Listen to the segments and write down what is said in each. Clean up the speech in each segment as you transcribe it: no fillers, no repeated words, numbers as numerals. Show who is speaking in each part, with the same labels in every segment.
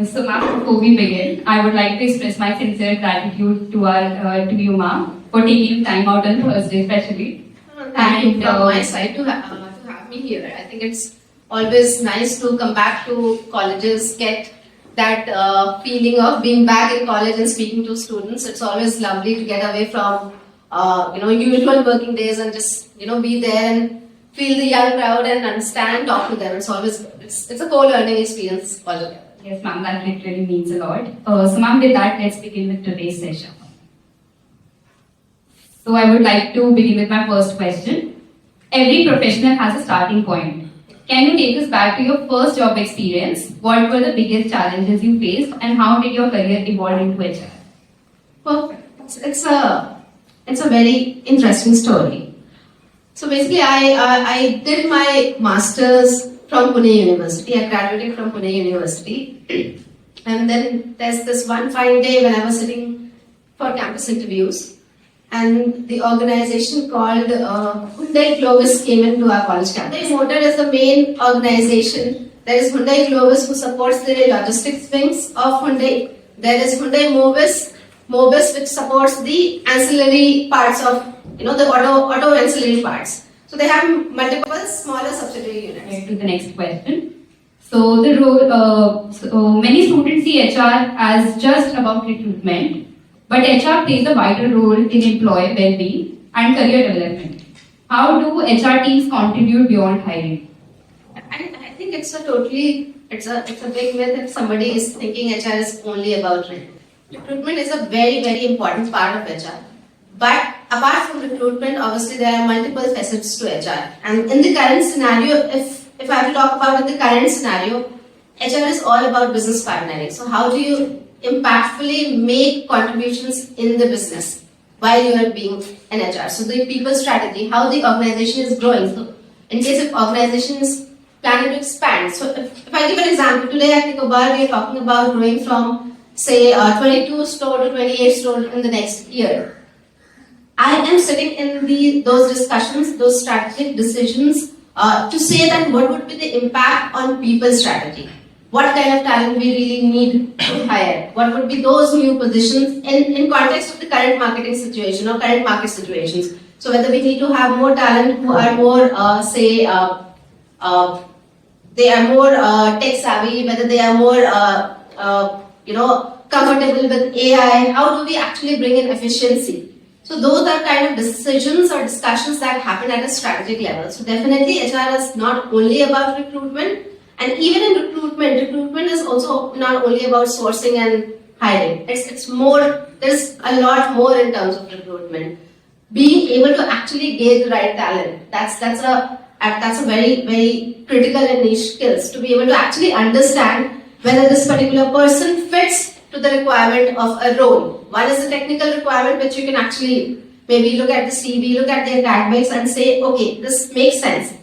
Speaker 1: So, ma'am, before we begin, I would like to express my sincere gratitude to you, ma'am, for taking time out on Thursday, especially.
Speaker 2: Thank you from my side to have me here. I think it's always nice to come back to colleges, get that feeling of being back in college and speaking to students. It's always lovely to get away from usual working days and just be there and feel the young crowd and understand, talk to them. It's always it's a co-learning experience altogether.
Speaker 1: Yes, ma'am, that literally means a lot. So, ma'am, with that, let's begin with today's session. So, I would like to begin with my first question. Every professional has a starting point. Can you take us back to your first job experience? What were the biggest challenges you faced, and how did your career evolve into HR?
Speaker 2: Perfect. It's a very interesting story. So basically, I did my masters from Pune University. I graduated from Pune University, and then there's this one fine day when I was sitting for campus interviews, and the organization called Hyundai Globus came into our college campus. Hyundai Motor is the main organization. There is Hyundai Globus who supports the logistics wings of Hyundai. There is Hyundai Mobis which supports the ancillary parts of the auto ancillary parts. So they have multiple smaller subsidiary units.
Speaker 1: Right, to the next question. So the role, many students see HR as just about recruitment, but HR plays a vital role in employee well-being and career development. How do HR teams contribute beyond hiring?
Speaker 2: I think it's a big myth if somebody is thinking HR is only about recruitment. Recruitment is a very, very important part of HR. But apart from recruitment, obviously there are multiple facets to HR. And in the current scenario, if I have to talk about in the current scenario, HR is all about business partnering. So how do you impactfully make contributions in the business while you are being an HR? So the people strategy, how the organization is growing. So in case if organization is planning to expand. So if I give an example, today at Nicobar we are talking about growing from say 22 store to 28 store in the next year. I am sitting in those discussions, those strategic decisions to say that what would be the impact on people strategy. What kind of talent we really need to hire? What would be those new positions in context of the current marketing situation or current market situations? So whether we need to have more talent who are more, they are more tech savvy, whether they are more, comfortable with AI. How do we actually bring in efficiency? So those are kind of decisions or discussions that happen at a strategic level. So definitely HR is not only about recruitment. And even in recruitment is also not only about sourcing and hiring. It's more, there's a lot more in terms of recruitment. Being able to actually gauge the right talent. That's a very, very critical and niche skills to be able to actually understand whether this particular person fits to the requirement of a role. One is the technical requirement which you can actually maybe look at the CV, look at their academics and say, okay, this makes sense.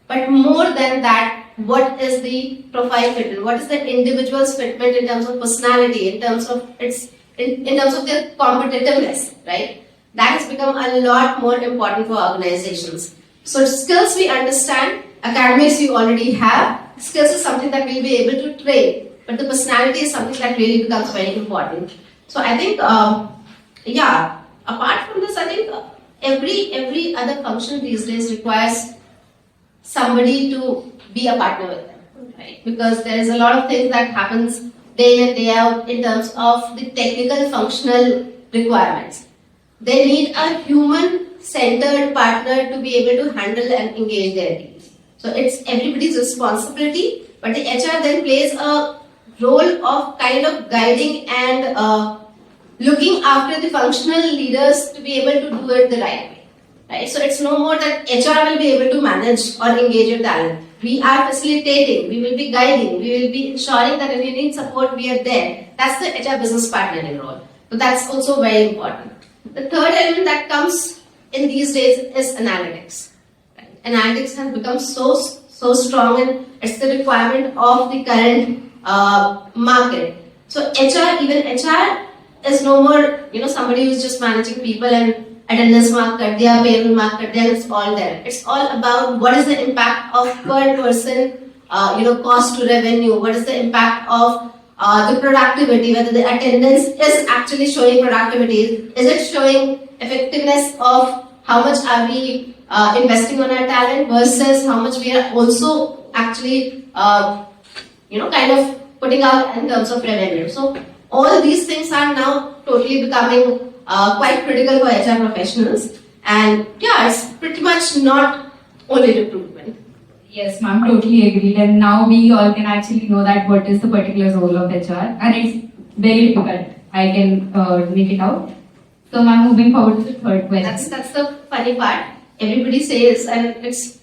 Speaker 2: But more than that, what is the profile fitment? What is the individual's fitment in terms of personality, in terms of in terms of their competitiveness, right? That has become a lot more important for organizations. So skills we understand, academics you already have, skills is something that we'll be able to train. But the personality is something that really becomes very important. So I think, apart from this, I think every other function these days requires somebody to be a partner with them, right? Because there is a lot of things that happens day in and day out in terms of the technical functional requirements. They need a human-centered partner to be able to handle and engage their teams. So it's everybody's responsibility, but the HR then plays a role of kind of guiding and looking after the functional leaders to be able to do it the right way. Right? So it's no more that HR will be able to manage or engage your talent. We are facilitating, we will be guiding, we will be ensuring that if you need support, we are there. That's the HR business partnering role. So that's also very important. The third element that comes in these days is analytics. Right? Analytics has become so strong and it's the requirement of the current market. So HR is no more, somebody who's just managing people and attendance mark kar diya, payroll mark kar diya, it's all there. It's all about what is the impact of per person, cost to revenue, what is the impact of the productivity, whether the attendance is actually showing productivity, is it showing effectiveness of how much are we investing on our talent versus how much we are also actually, kind of putting out in terms of revenue. So all these things are now totally becoming quite critical for HR professionals. And yeah, it's pretty much not only recruitment.
Speaker 1: Yes, ma'am, totally agreed. And now we all can actually know that what is the particular role of HR, and it's very difficult. I can make it out. So, ma'am, moving forward to the third question.
Speaker 2: That's the funny part. Everybody says, and it's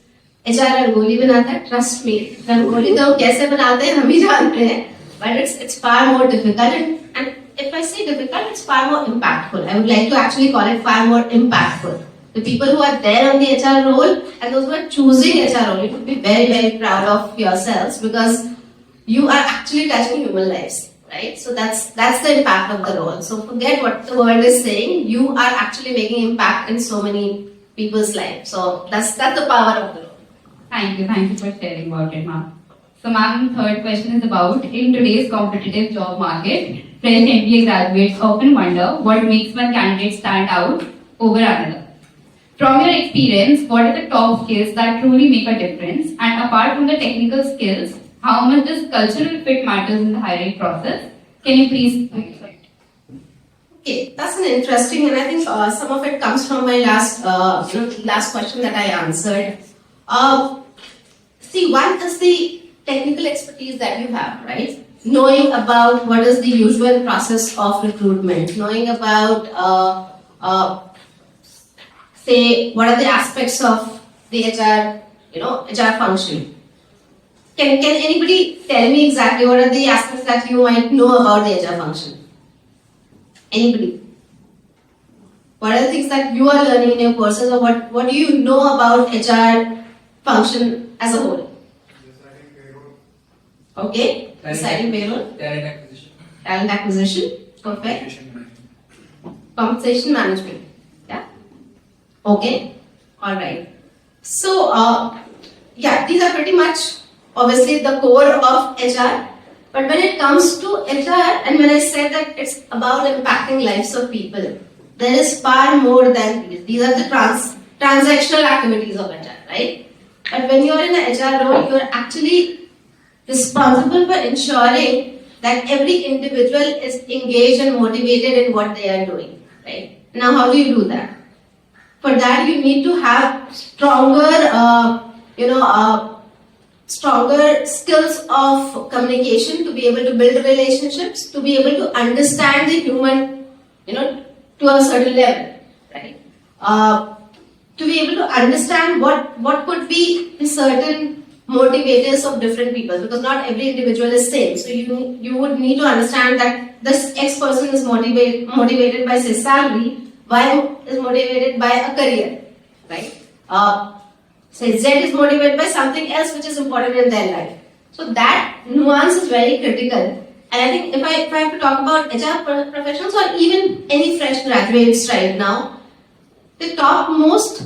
Speaker 2: HR rangoli बनाता है. Trust me, rangoli तो कैसे बनाते हैं हम ही जानते हैं. But it's far more difficult, and if I say difficult, it's far more impactful. I would like to actually call it far more impactful. The people who are there on the HR role and those who are choosing HR role, you should be very, very proud of yourselves because you are actually touching human lives, right? So that's the impact of the role. So forget what the world is saying. You are actually making impact in so many people's lives. So that's the power of the role.
Speaker 1: Thank you for sharing about it, ma'am. So, ma'am, third question is about in today's competitive job market, fresh MBA graduates often wonder what makes one candidate stand out over another. From your experience, what are the top skills that truly make a difference? And apart from the technical skills, how much does cultural fit matters in the hiring process? Can you please?
Speaker 2: Okay, that's an interesting, and I think some of it comes from my last question that I answered. See, one is the technical expertise that you have, right? Knowing about what is the usual process of recruitment, knowing about say what are the aspects of the HR function. Can anybody tell me exactly what are the aspects that you might know about the HR function? Anybody? What are the things that you are learning in your courses, or what do you know about HR function as a whole? Okay, deciding payroll. Talent acquisition. Perfect. Compensation management. Yeah. Okay. All right. So, these are pretty much obviously the core of HR. But when it comes to HR, and when I said that it's about impacting lives of people, there is far more than these. These are the transactional activities of HR, right? But when you're in an HR role, you're actually responsible for ensuring that every individual is engaged and motivated in what they are doing, right? Now, how do you do that? For that, you need to have stronger skills of communication to be able to build relationships, to be able to understand the human, to a certain level, right? To be able to understand what could be the certain motivators of different people, because not every individual is same. So you would need to understand that this X person is motivated by say salary, Y is motivated by a career, right? Say Z is motivated by something else which is important in their life. So that nuance is very critical. And I think if I have to talk about HR professionals or even any fresh graduates right now, the topmost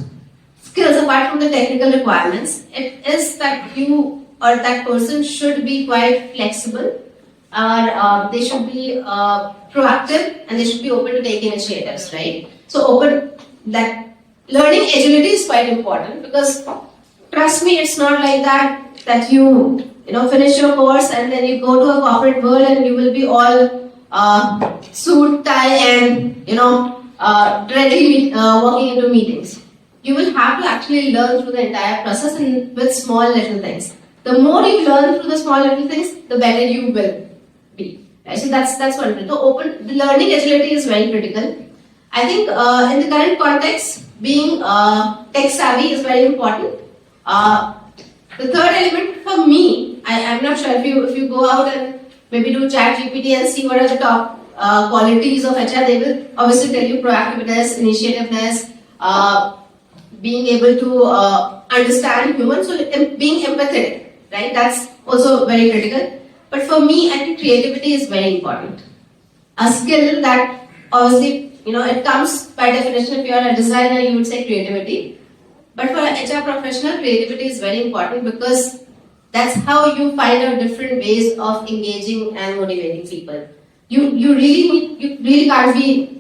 Speaker 2: skills apart from the technical requirements, it is that you or that person should be quite flexible, or they should be proactive, and they should be open to take initiatives, right? So that learning agility is quite important, because trust me, it's not like that you finish your course and then you go to a corporate world and you will be all suit, tie, and directly walking into meetings. You will have to actually learn through the entire process and with small little things. The more you learn through the small little things, the better you will be. Right? So that's one thing. So the learning agility is very critical. I think in the current context, being tech savvy is very important. The third element for me, I'm not sure if you go out and maybe do ChatGPT and see what are the top qualities of HR, they will obviously tell you proactiveness, initiativeness, being able to understand humans, so being empathetic, right? That's also very critical. But for me, I think creativity is very important. A skill that obviously, it comes by definition. If you are a designer, you would say creativity. But for an HR professional, creativity is very important, because That's how you find out different ways of engaging and motivating people. You really can't be,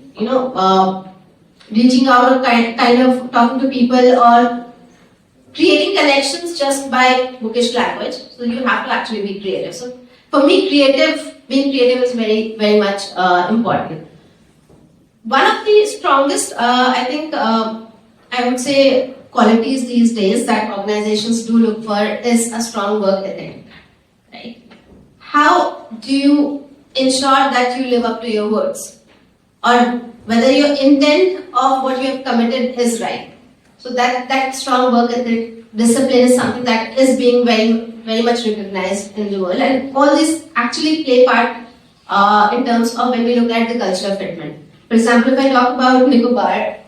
Speaker 2: reaching out or kind of talking to people or creating connections just by bookish language. So you have to actually be creative. So for me, being creative is very, very much important. One of the strongest, I would say, qualities these days that organizations do look for is a strong work ethic. Right? How do you ensure that you live up to your words, or whether your intent of what you have committed is right? So that strong work ethic, discipline is something that is being very, very much recognized in the world, and all these actually play part in terms of when we look at the culture of fitment. For example, if I talk about Nicobar,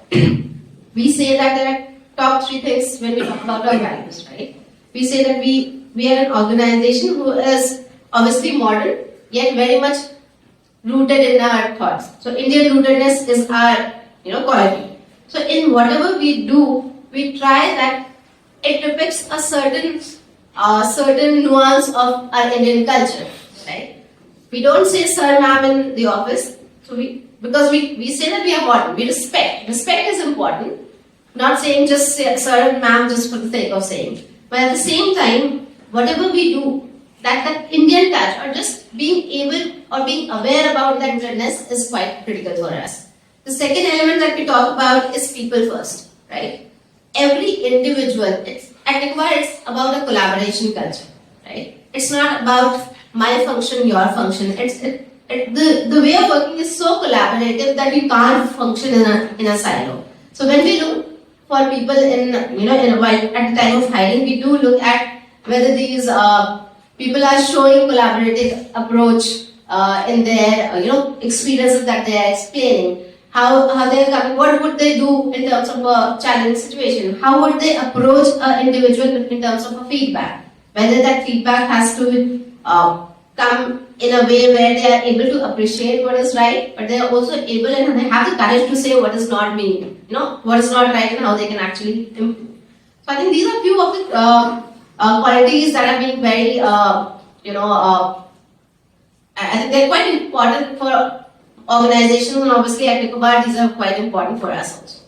Speaker 2: we say that there are top 3 things when we talk about our values, right? We say that we are an organization who is obviously modern, yet very much rooted in our thoughts. So Indian rootedness is our quality. So in whatever we do, we try that it depicts a certain nuance of our Indian culture, right? We don't say sir, ma'am in the office. So because we say that we are modern, we respect. Respect is important. Not saying just say sir and ma'am just for the sake of saying. But at the same time, whatever we do, that Indian touch or just being able or being aware about that goodness is quite critical for us. The second element that we talk about is people first, right? Every individual, at Nicobar, it's about a collaboration culture, right? It's not about my function, your function. The way of working is so collaborative that we can't function in a silo. So when we look for people at the time of hiring, we do look at whether these people are showing collaborative approach in their experiences that they are explaining. How they are coming, what would they do in terms of a challenging situation? How would they approach an individual in terms of a feedback? Whether that feedback has to come in a way where they are able to appreciate what is right, but they are also able and they have the courage to say what is not being, what is not right and how they can actually improve. So I think these are few of the qualities that are being very, I think they're quite important for organizations, and obviously at Nicobar these are quite important for us also.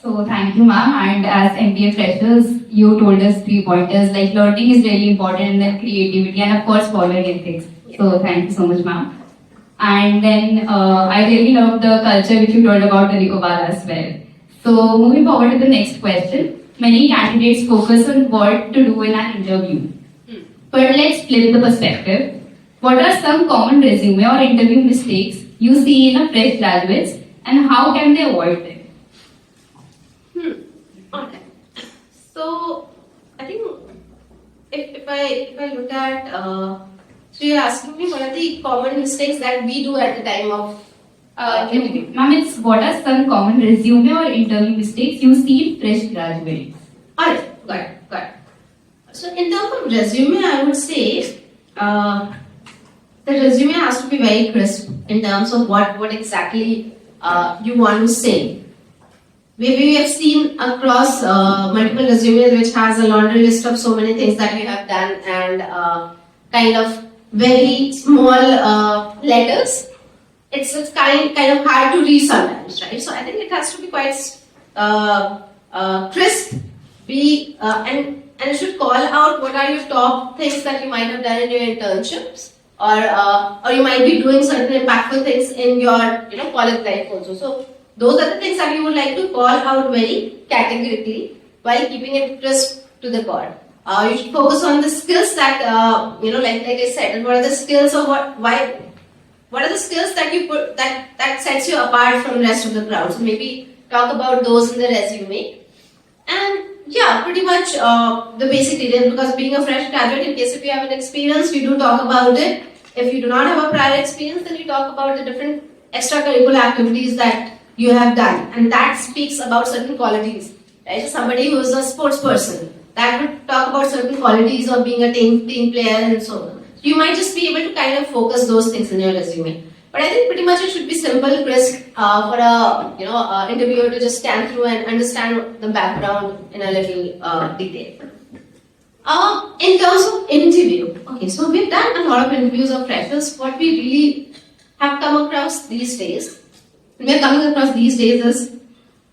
Speaker 1: So thank you, ma'am. And as MBA freshers, you told us 3 pointers like learning is really important, and then creativity, and of course following ethics. So thank you so much, ma'am. And then I really loved the culture which you told about the Nicobar as well. So moving forward to the next question, many candidates focus on what to do in an interview. But let's flip the perspective. What are some common resume or interview mistakes you see in a fresh graduates, and how can they avoid them?
Speaker 2: Okay. So I think if I look at so you're asking me what are the common mistakes that we do at the time of
Speaker 1: Ma'am, it's what are some common resume or interview mistakes you see in fresh graduates?
Speaker 2: Alright, got it. So in terms of resume, I would say the resume has to be very crisp in terms of what exactly you want to say. We have seen across multiple resumes which has a laundry list of so many things that we have done and kind of very small letters. It's kind of hard to read sometimes, right? So I think it has to be quite crisp. And it should call out what are your top things that you might have done in your internships, or you might be doing certain impactful things in your college life also. So those are the things that you would like to call out very categorically while keeping it crisp to the core. You should focus on the skills that like I said, and what are the skills of what are the skills that you put that sets you apart from the rest of the crowd. So maybe talk about those in the resume. And yeah, pretty much the basic details, because being a fresh graduate, in case if you have an experience, we do talk about it. If you do not have a prior experience, then you talk about the different extracurricular activities that you have done, and that speaks about certain qualities. Right? So somebody who is a sports person, that would talk about certain qualities of being a team player and so on. So you might just be able to kind of focus those things in your resume. But I think pretty much it should be simple, crisp for a interviewer to just scan through and understand the background in a little detail. In terms of interview, okay, so we've done a lot of interviews of freshers. What we really have come across these days, is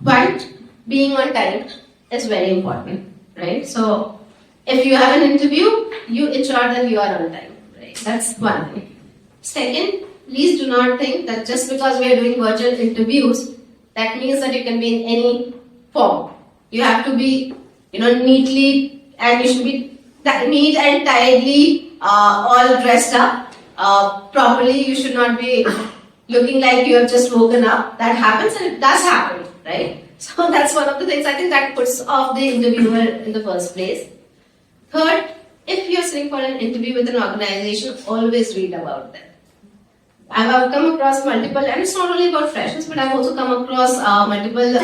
Speaker 2: one, being on time is very important, right? So if you have an interview, you ensure that you are on time, right? That's one thing. Second, please do not think that just because we are doing virtual interviews, that means that you can be in any form. You have to be, neatly, and you should be neat and tidily, all dressed up properly. You should not be looking like you have just woken up. That happens, and it does happen, right? So that's one of the things I think that puts off the interviewer in the first place. Third, if you're sitting for an interview with an organization, always read about them. I've come across multiple, and it's not only about freshers, but I've also come across multiple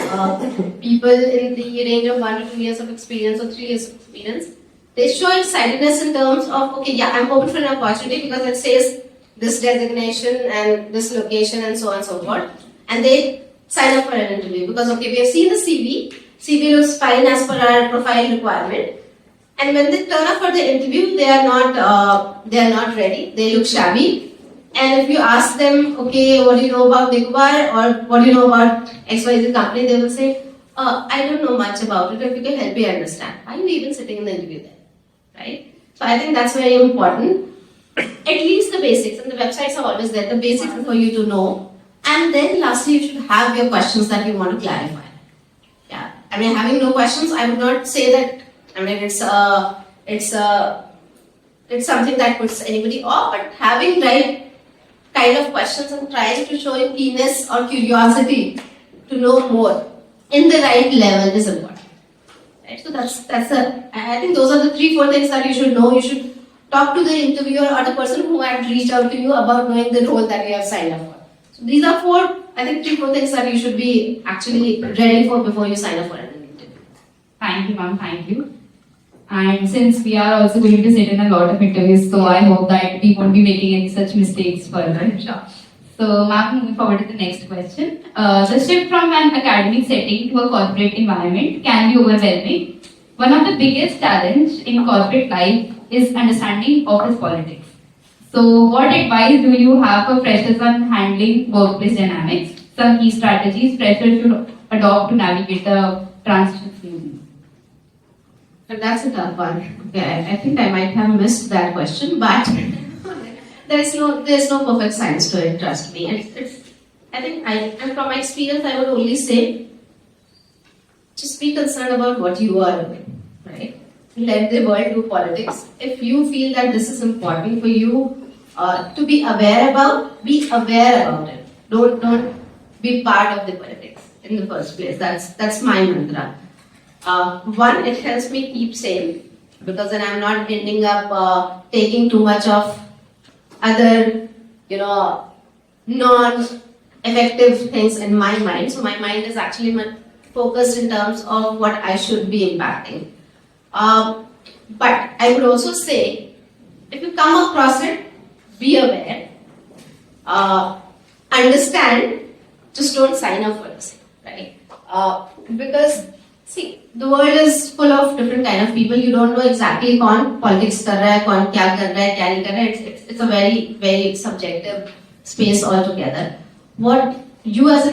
Speaker 2: people in the range of 1 to 2 years of experience or 3 years of experience. They show excitedness in terms of, okay, yeah, I'm open for an opportunity because it says this designation and this location and so on and so forth. And they sign up for an interview because, okay, we have seen the CV. CV looks fine as per our profile requirement. And when they turn up for the interview, they are not ready. They look shabby. And if you ask them, okay, what do you know about Nicobar or what do you know about XYZ company, they will say, I don't know much about it. If you can help me understand. Why are you even sitting in the interview then? Right? So I think that's very important. At least the basics, and the websites are always there. The basics are for you to know. And then lastly, you should have your questions that you want to clarify. Yeah. I mean, having no questions, I would not say that. I mean, it's something that puts anybody off. But having right kind of questions and trying to show your keenness or curiosity to know more in the right level is important. Right? So I think those are the 3-4 things that you should know. You should talk to the interviewer or the person who had reached out to you about knowing the role that you have signed up for. So these are 3-4 things that you should be actually ready for before you sign up for an interview.
Speaker 1: Thank you, ma'am. Thank you. And since we are also going to sit in a lot of interviews, so I hope that we won't be making any such mistakes further.
Speaker 2: Sure.
Speaker 1: So, ma'am, moving forward to the next question. The shift from an academic setting to a corporate environment can be overwhelming. One of the biggest challenges in corporate life is understanding office politics. So, what advice do you have for freshers on handling workplace dynamics? Some key strategies freshers should adopt to navigate the transition smoothly.
Speaker 2: But that's a tough one. Okay, I think I might have missed that question, but there's no perfect science to it. Trust me. And from my experience, I would only say, just be concerned about what you are doing, right? Let the world do politics. If you feel that this is important for you to be aware about it. Don't be part of the politics in the first place. That's my mantra. One, it helps me keep sane because then I'm not ending up taking too much of other, non-effective things in my mind. So my mind is actually focused in terms of what I should be impacting. But I would also say, if you come across it, be aware, understand, just don't sign up for this, right? Because see, the world is full of different kind of people. You don't know exactly कौन politics कर रहा है, कौन क्या कर रहा है, क्या नहीं कर रहा है. It's a very, very subjective space altogether. What you as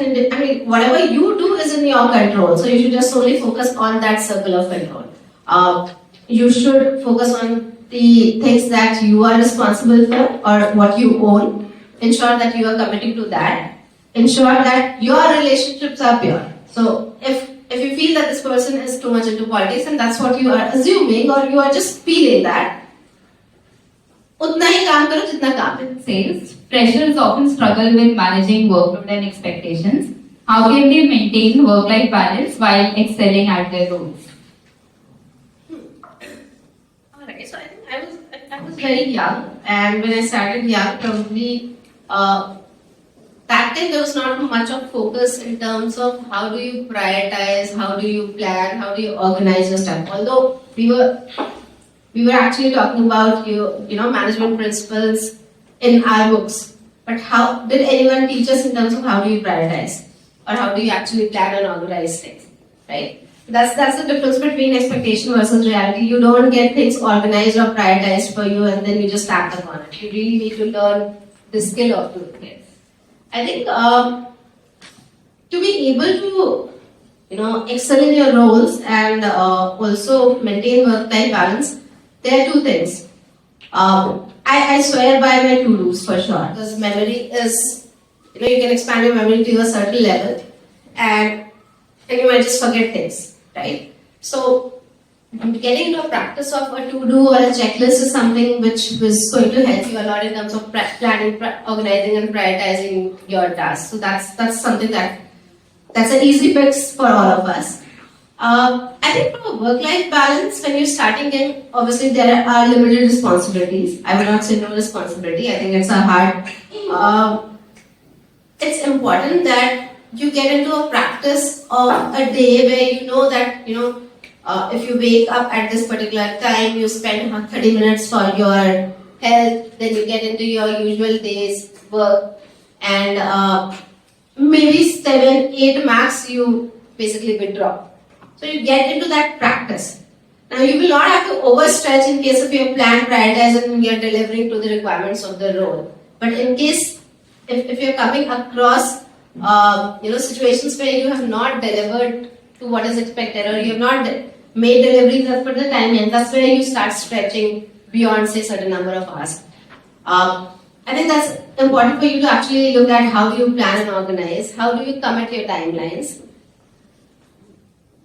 Speaker 2: whatever you do is in your control. So you should just solely focus on that circle of control. You should focus on the things that you are responsible for or what you own. Ensure that you are committing to that. Ensure that your relationships are pure. So if you feel that this person is too much into politics and that's what you are assuming or you are just feeling that, उतना ही काम करो जितना काम है.
Speaker 1: Says freshers often struggle with managing workload and expectations. How can they maintain work-life balance while excelling at their roles?
Speaker 2: Alright, so I think I was very young, and when I started young, probably that time there was not much of focus in terms of how do you prioritize, how do you plan, how do you organize your stuff. Although we were actually talking about management principles in our books, but how did anyone teach us in terms of how do you prioritize or how do you actually plan and organize things, right? That's the difference between expectation versus reality. You don't get things organized or prioritized for you and then you just tap them on it. You really need to learn the skill of doing it. I think to be able to excel in your roles and also maintain work-life balance, there are two things. I swear by my to-dos for sure, because memory is, you can expand your memory to a certain level and you might just forget things, right? So getting into a practice of a to-do or a checklist is something which is going to help you a lot in terms of planning, organizing and prioritizing your tasks. So that's something that's an easy fix for all of us. I think from a work-life balance, when you're starting in, obviously there are limited responsibilities. I would not say no responsibility. I think it's a hard. It's important that you get into a practice of a day where you know that if you wake up at this particular time, you spend 30 minutes for your health, then you get into your usual day's work, and maybe 7, 8 max you basically withdraw. So you get into that practice. Now you will not have to overstretch in case of your plan prioritized and you're delivering to the requirements of the role. But in case if you're coming across situations where you have not delivered to what is expected or you have not made deliveries as per the timeline, that's where you start stretching beyond say certain number of hours. I think that's important for you to actually look at how do you plan and organize, how do you commit your timelines.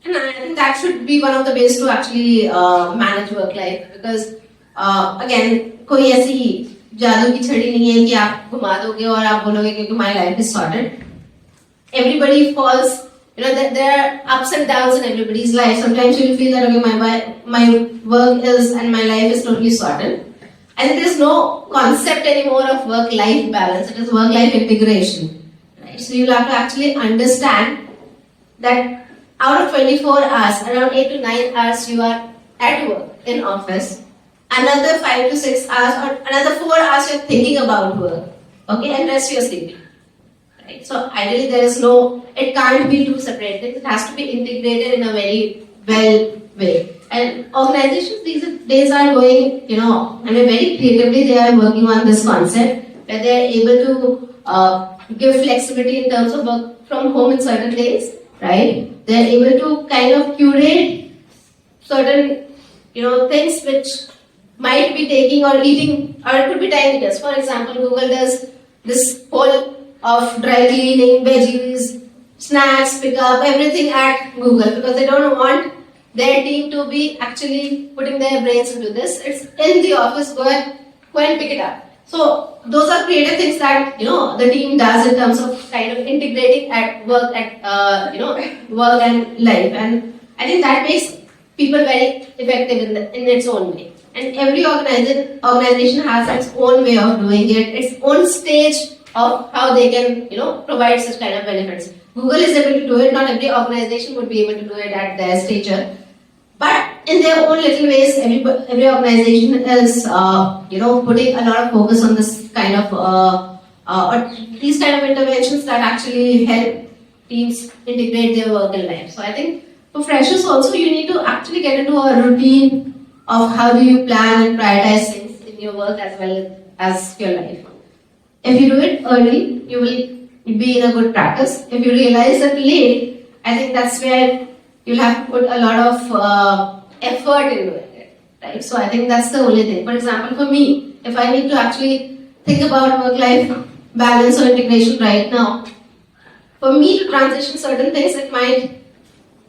Speaker 2: And I think that should be one of the ways to actually manage work life, because again कोई ऐसी जादू की छड़ी नहीं है कि आप घुमा दोगे और आप बोलोगे कि my life is sorted. Everybody falls, there are ups and downs in everybody's life. Sometimes you will feel that okay, my work is and my life is totally sorted. And there is no concept anymore of work-life balance. It is work-life integration. Right? So you'll have to actually understand that out of 24 hours, around 8 to 9 hours you are at work in office. Another 5 to 6 hours or another 4 hours you're thinking about work. Okay, and rest you're sleeping. Right? So ideally it can't be two separate things. It has to be integrated in a very well way. And organizations these days are going, very creatively they are working on this concept where they are able to give flexibility in terms of work from home in certain days, right? They are able to kind of curate certain, things which might be taking or eating, or it could be time eaters. For example, Google does this whole of dry cleaning, veggies, snacks, pickup, everything at Google because they don't want their team to be actually putting their brains into this. It's in the office, go and pick it up. So those are creative things that the team does in terms of kind of integrating at work work and life, and I think that makes people very effective in its own way. And every organization has its own way of doing it, its own stage of how they can provide such kind of benefits. Google is able to do it. Not every organization would be able to do it at their stature. But in their own little ways, every organization is, putting a lot of focus on this kind of, or these kind of interventions that actually help teams integrate their work and life. So I think for freshers also, you need to actually get into a routine of how do you plan and prioritize things in your work as well as your life. If you do it early, you will be in a good practice. If you realize it late, I think that's where you'll have to put a lot of effort into it, right? So I think that's the only thing. For example, for me, if I need to actually think about work-life balance or integration right now, for me to transition certain things, it might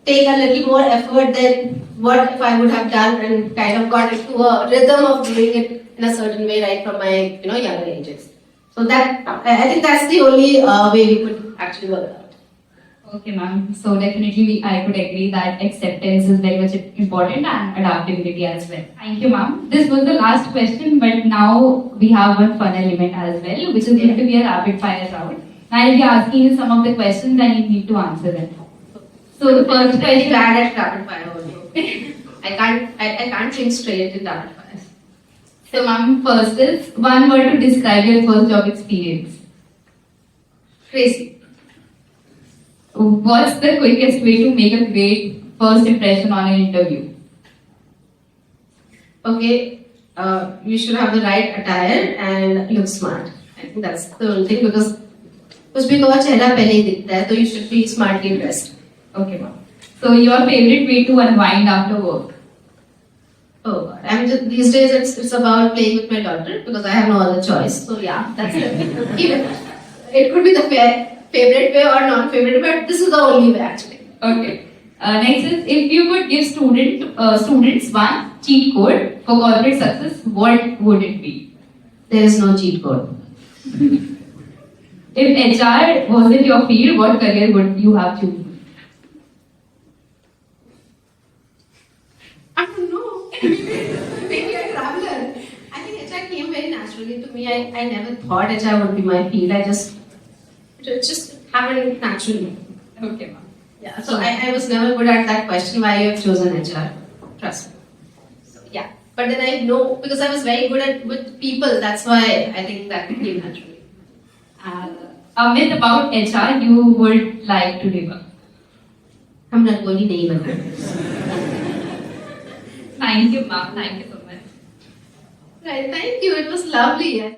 Speaker 2: take a little more effort than what if I would have done and kind of got into a rhythm of doing it in a certain way right from my younger ages. So that I think that's the only way we could actually work it out.
Speaker 1: Okay, ma'am. So definitely I could agree that acceptance is very much important and adaptability as well. Thank you, ma'am. This was the last question, but now we have one fun element as well, which is going to be a rapid fire round. I'll be asking you some of the questions and you need to answer them. So the first question.
Speaker 2: I'm bad at rapid fire also. I can't think straight in rapid fire.
Speaker 1: So, ma'am, first is one word to describe your first job experience.
Speaker 2: Crazy.
Speaker 1: What's the quickest way to make a great first impression on an interview?
Speaker 2: Okay, you should have the right attire and look smart. I think that's the only thing because उसमें तो चेहरा पहले ही दिखता है, तो you should be smartly dressed.
Speaker 1: Okay, ma'am. So your favorite way to unwind after work?
Speaker 2: Oh God, these days it's about playing with my daughter because I have no other choice. So yeah, that's it. Even it could be the favorite way or non-favorite, but this is the only way actually.
Speaker 1: Okay. Next is, if you could give students one cheat code for corporate success, what would it be?
Speaker 2: There is no cheat code.
Speaker 1: If HR wasn't your field, what career would you have chosen?
Speaker 2: I don't know. Maybe a traveler. I think HR came very naturally to me. I never thought HR would be my field. It just happened naturally.
Speaker 1: Okay, ma'am.
Speaker 2: Yeah. So I was never good at that question why you have chosen HR. Trust me. So yeah. But then I know because I was very good with people. That's why I think that came naturally.
Speaker 1: A myth about HR you would like to debunk?
Speaker 2: हम रंगोली नहीं बनाते.
Speaker 1: Thank you, ma'am. Thank you so much.
Speaker 2: Right. Thank you. It was lovely.